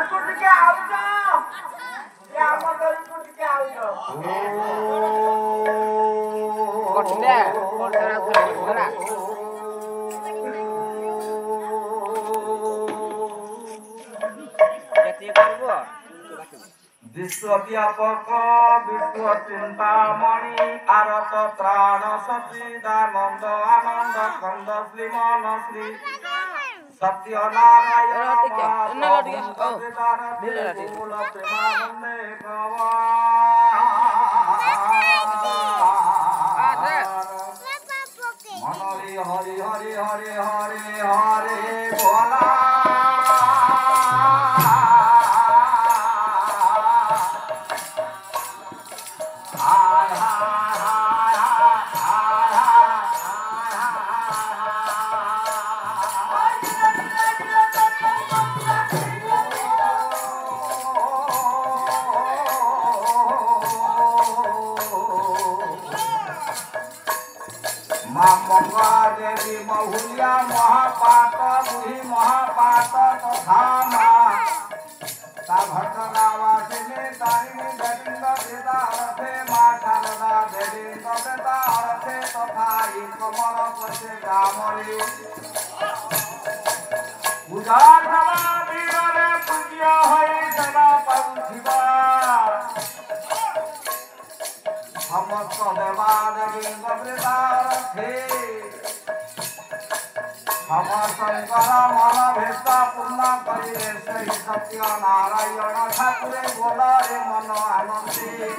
ଟିକେ ଆଉଛ ଆମ ଘରକୁ ଟିକେ ଆଉଛ विश्वव्यापक विश्व चिंतामणि आरत त्राण सचिदानंद आनंद कंद श्रीमन श्री सत्यनारायण मनरी हरि हरि हरि हरि हरि बोला मंगला देवी महुलिया महापात बुढ़ी महापात तथा भट्टरावासिनी तारिणी देवी वेदा अर्थे माँ शारदा देवी वेदा अर्थे तथा कमल पशे ग्रामरी पूजा सभा वीर पूज्य हई सदा पहुँचवा समस्त देवा देवी वेदारथे हम शंकर मन भेद पूर्ण करे सही सत्य नारायण ठाकुरे बोल रे मन आनंदी